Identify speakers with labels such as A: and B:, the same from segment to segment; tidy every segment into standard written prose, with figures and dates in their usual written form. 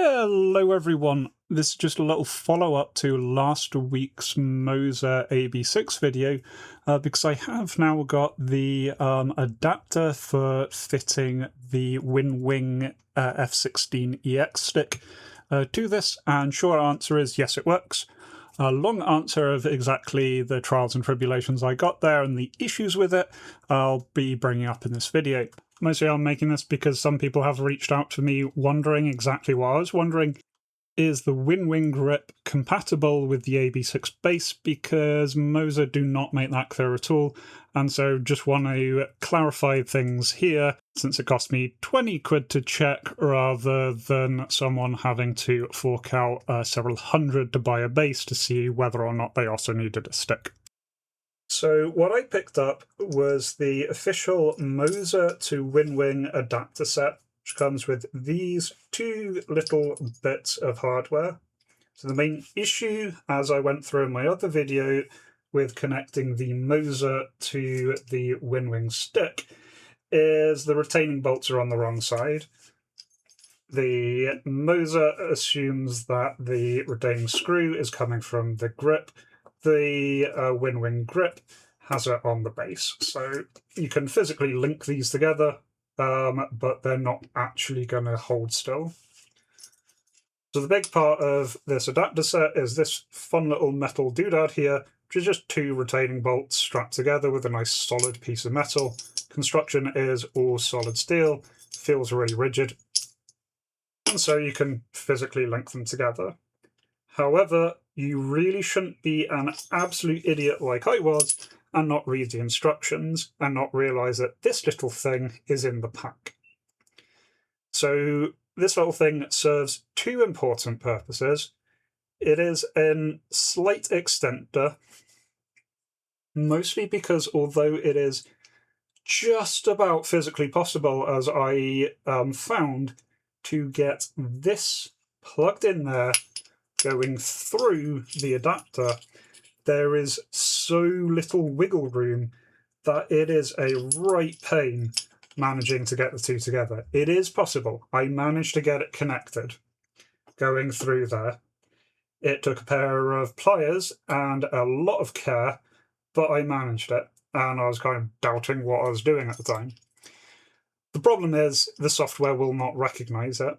A: Hello everyone, this is just a little follow-up to last week's Moza AB6 video, because I have now got the adapter for fitting the WinWing F16EX stick to this, and short answer is yes, it works. Long answer of exactly the trials and tribulations I got there and the issues with it, I'll be bringing up in this video. Mostly I'm making this because some people have reached out to me wondering exactly what I was wondering. Is the WinWing grip compatible with the AB6 base? Because Moza do not make that clear at all, and so just want to clarify things here, since it cost me 20 quid to check rather than someone having to fork out several hundred to buy a base to see whether or not they also needed a stick. So what I picked up was the official Moza to WinWing adapter set, which comes with these two little bits of hardware. So the main issue, as I went through in my other video with connecting the Moza to the WinWing stick, is the retaining bolts are on the wrong side. The Moza assumes that the retaining screw is coming from the grip. The WinWing grip has it on the base. So you can physically link these together, but they're not actually going to hold still. So the big part of this adapter set is this fun little metal doodad here, which is just two retaining bolts strapped together with a nice solid piece of metal. Construction is all solid steel, feels really rigid, and so you can physically link them together. However, you really shouldn't be an absolute idiot like I was and not read the instructions and not realise that this little thing is in the pack. So this little thing serves two important purposes. It is a slight extender, mostly because although it is just about physically possible, as I found, to get this plugged in there going through the adapter, there is so little wiggle room that it is a right pain managing to get the two together. It is possible. I managed to get it connected going through there. It took a pair of pliers and a lot of care, but I managed it, and I was kind of doubting what I was doing at the time. The problem is the software will not recognise it.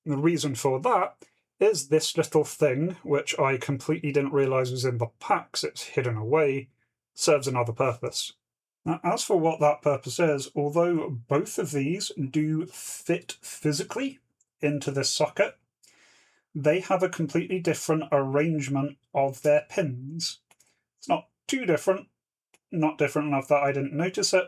A: The reason for that is this little thing, which I completely didn't realise was in the packs, it's hidden away, serves another purpose. Now, as for what that purpose is, although both of these do fit physically into this socket, they have a completely different arrangement of their pins. It's not too different, not different enough that I didn't notice it,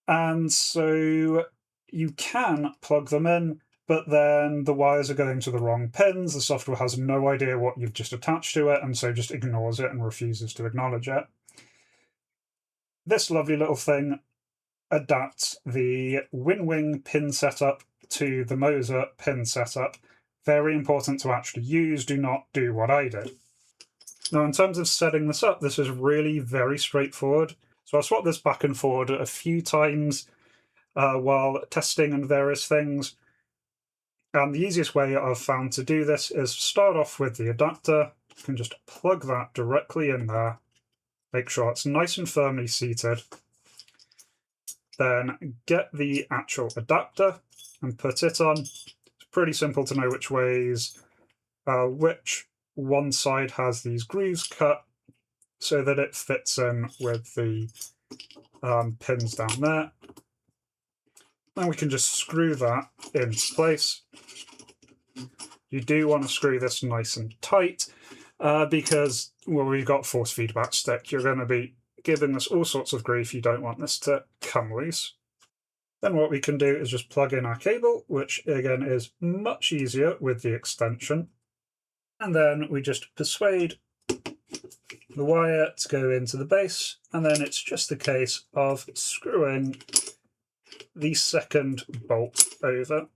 A: and so you can plug them in, but then the wires are going to the wrong pins. The software has no idea what you've just attached to it, and so just ignores it and refuses to acknowledge it. This lovely little thing adapts the WinWing pin setup to the Moza pin setup. Very important to actually use. Do not do what I did. Now, in terms of setting this up, this is really very straightforward. So I'll swap this back and forward a few times while testing and various things. And the easiest way I've found to do this is start off with the adapter. You can just plug that directly in there. Make sure it's nice and firmly seated. Then get the actual adapter and put it on. It's pretty simple to know which ways, which one side has these grooves cut so that it fits in with the pins down there. Then we can just screw that into place. You do want to screw this nice and tight because, well, we've got force feedback stick. You're going to be giving this all sorts of grief. You don't want this to come loose. Then what we can do is just plug in our cable, which again is much easier with the extension. And then we just persuade the wire to go into the base, and then it's just a case of screwing the second bolt over.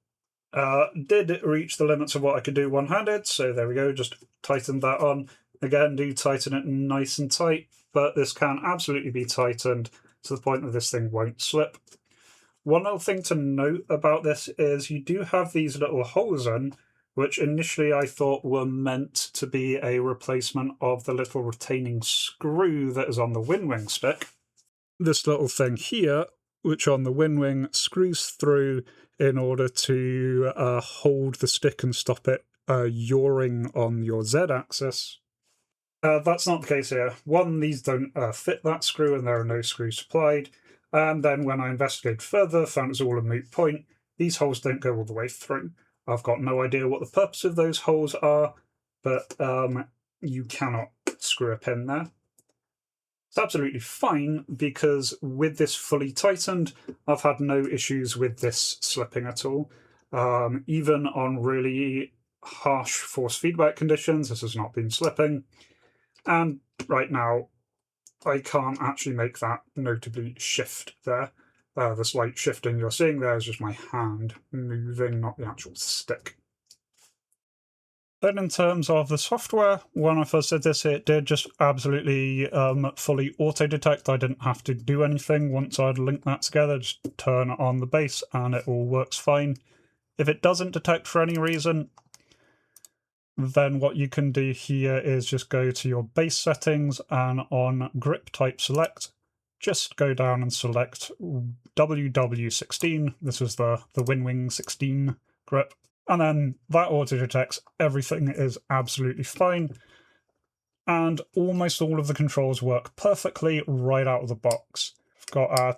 A: Did reach the limits of what I could do one-handed, so there we go, just tightened that on. Again, do tighten it nice and tight, but this can absolutely be tightened to the point that this thing won't slip. One other thing to note about this is you do have these little holes in which initially I thought were meant to be a replacement of the little retaining screw that is on the WinWing stick. This little thing here, which on the WinWing screws through in order to hold the stick and stop it yawing on your Z-axis. That's not the case here. One, these don't fit that screw and there are no screws supplied. And then when I investigated further, found it's all a moot point. These holes don't go all the way through. I've got no idea what the purpose of those holes are, but you cannot screw a pin there. It's absolutely fine because with this fully tightened, I've had no issues with this slipping at all. Even on really harsh force feedback conditions, this has not been slipping. And right now, I can't actually make that notably shift there. The slight shifting you're seeing there is just my hand moving, not the actual stick. Then in terms of the software, when I first did this, it did just absolutely fully auto-detect. I didn't have to do anything. Once I'd linked that together, just turn on the base and it all works fine. If it doesn't detect for any reason, then what you can do here is just go to your base settings and on grip type select, just go down and select WW16. This is the WinWing 16 grip. And then that auto-detects everything is absolutely fine. And almost all of the controls work perfectly right out of the box. I've got a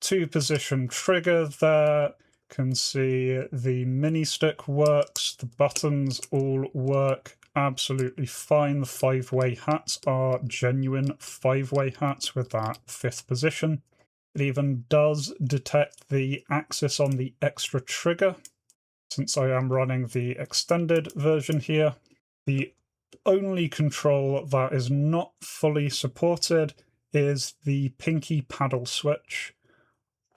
A: 2-position trigger there. Can see the mini stick works. The buttons all work absolutely fine. The 5-way hats are genuine 5-way hats with that 5th position. It even does detect the axis on the extra trigger. Since I am running the extended version here, the only control that is not fully supported is the pinky paddle switch.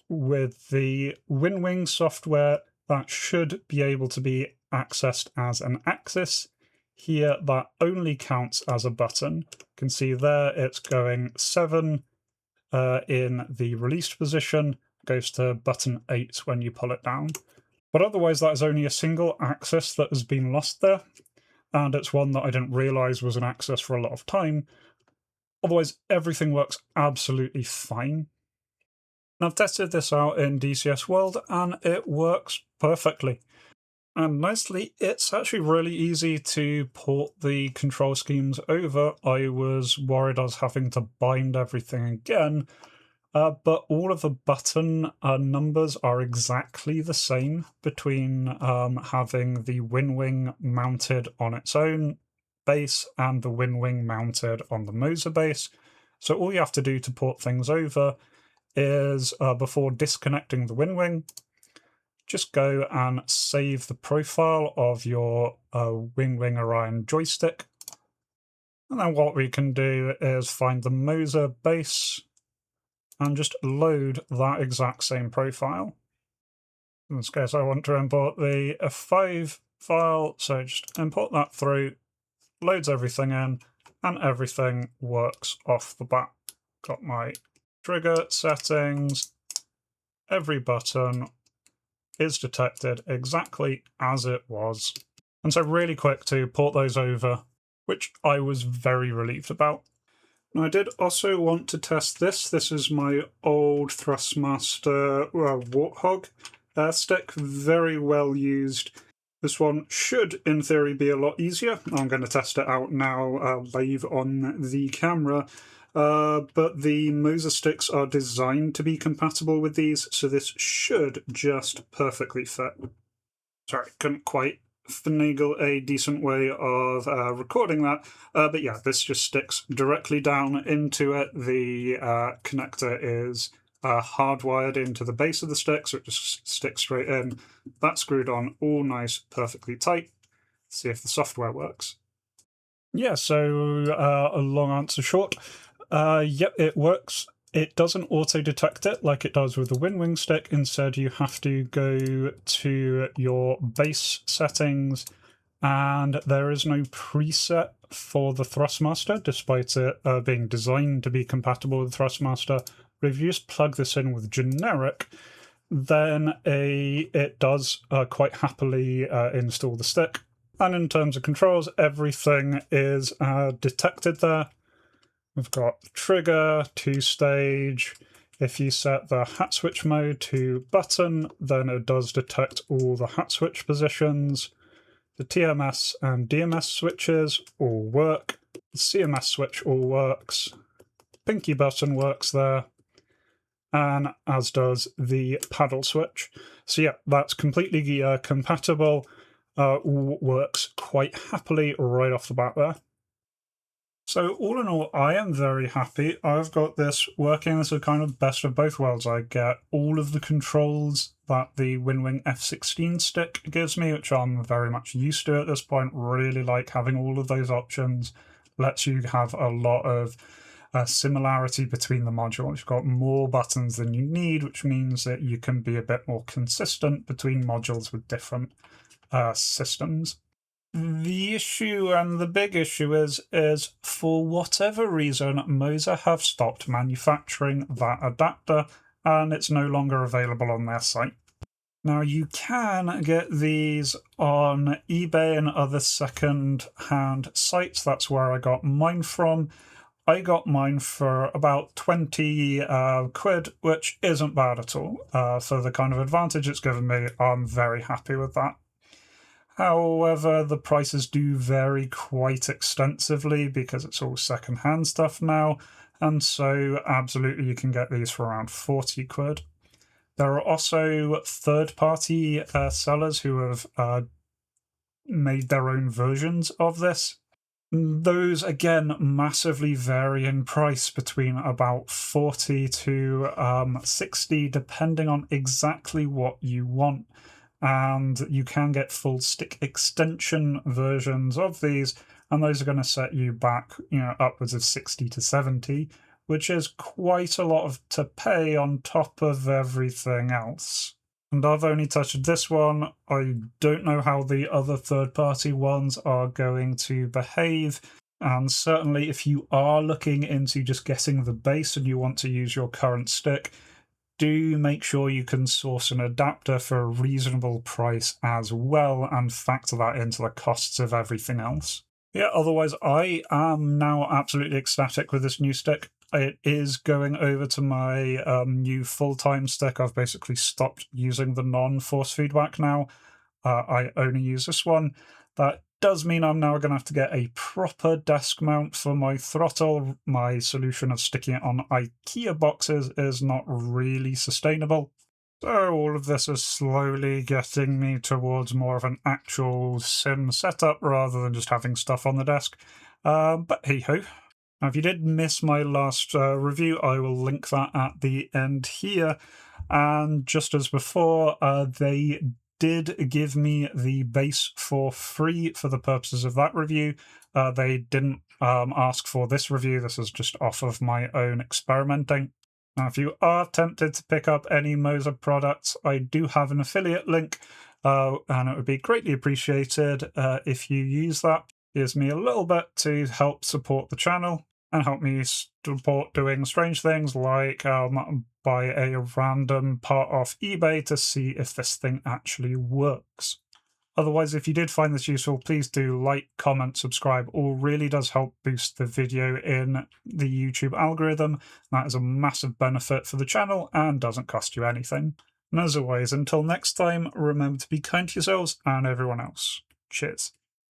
A: With the WinWing software, that should be able to be accessed as an axis. Here, that only counts as a button. You can see there it's going 7 in the released position, goes to button 8 when you pull it down. But otherwise, that is only a single axis that has been lost there, and it's one that I didn't realise was an axis for a lot of time. Otherwise, everything works absolutely fine. And I've tested this out in DCS World, and it works perfectly. And nicely, it's actually really easy to port the control schemes over. I was worried I was having to bind everything again, but all of the button numbers are exactly the same between having the WinWing mounted on its own base and the WinWing mounted on the Moza base. So all you have to do to port things over is, before disconnecting the WinWing, just go and save the profile of your WinWing Orion joystick. And then what we can do is find the Moza base and just load that exact same profile. In this case, I want to import the F5 file, so just import that through, loads everything in, and everything works off the bat. Got my trigger settings, every button is detected exactly as it was. And so really quick to port those over, which I was very relieved about. Now, I did also want to test this. This is my old Thrustmaster Warthog stick, very well used. This one should, in theory, be a lot easier. I'm going to test it out now live on the camera. But the Moza sticks are designed to be compatible with these, so this should just perfectly fit. Sorry, couldn't quite finagle a decent way of recording that, but yeah, this just sticks directly down into it. The connector is hardwired into the base of the stick, so it just sticks straight in. That's screwed on all nice, perfectly tight. Let's see if the software works. Yeah, so a long answer short. Yep, it works. It doesn't auto-detect it like it does with the WinWing stick. Instead, you have to go to your base settings, and there is no preset for the Thrustmaster, despite it being designed to be compatible with Thrustmaster. But if you just plug this in with generic, then it does quite happily install the stick. And in terms of controls, everything is detected there. We've got trigger, 2-stage. If you set the hat switch mode to button, then it does detect all the hat switch positions. The TMS and DMS switches all work. The CMS switch all works. Pinky button works there. And as does the paddle switch. So yeah, that's completely compatible. Works quite happily right off the bat there. So all in all, I am very happy. I've got this working as a kind of best of both worlds. I get all of the controls that the WinWing F16 stick gives me, which I'm very much used to at this point. Really like having all of those options. Lets you have a lot of similarity between the modules. You've got more buttons than you need, which means that you can be a bit more consistent between modules with different systems. The issue, and the big issue, is for whatever reason, Moza have stopped manufacturing that adapter, and it's no longer available on their site. Now, you can get these on eBay and other second-hand sites. That's where I got mine from. I got mine for about 20 quid, which isn't bad at all. For the kind of advantage it's given me, I'm very happy with that. However, the prices do vary quite extensively because it's all second-hand stuff now, and so absolutely you can get these for around 40 quid. There are also third-party sellers who have made their own versions of this. Those, again, massively vary in price between about 40 to 60, depending on exactly what you want. And you can get full stick extension versions of these, and those are going to set you back, upwards of 60 to 70, which is quite a lot to pay on top of everything else. And I've only touched this one. I don't know how the other third-party ones are going to behave. And certainly if you are looking into just getting the base and you want to use your current stick, do make sure you can source an adapter for a reasonable price as well and factor that into the costs of everything else. Yeah, otherwise I am now absolutely ecstatic with this new stick. It is going over to my new full-time stick. I've basically stopped using the non-force feedback now. I only use this one. That does mean I'm now going to have to get a proper desk mount for my throttle. My solution of sticking it on IKEA boxes is not really sustainable. So all of this is slowly getting me towards more of an actual sim setup rather than just having stuff on the desk. But hey-ho. Now, if you did miss my last review, I will link that at the end here. And just as before, they did give me the base for free for the purposes of that review. They didn't ask for this review. This is just off of my own experimenting. Now, if you are tempted to pick up any Moza products, I do have an affiliate link, and it would be greatly appreciated if you use that. It gives me a little bit to help support the channel and help me support doing strange things like buy a random part off eBay to see if this thing actually works. Otherwise, if you did find this useful, please do like, comment, subscribe. All really does help boost the video in the YouTube algorithm. That is a massive benefit for the channel and doesn't cost you anything. And as always, until next time, remember to be kind to yourselves and everyone else. Cheers.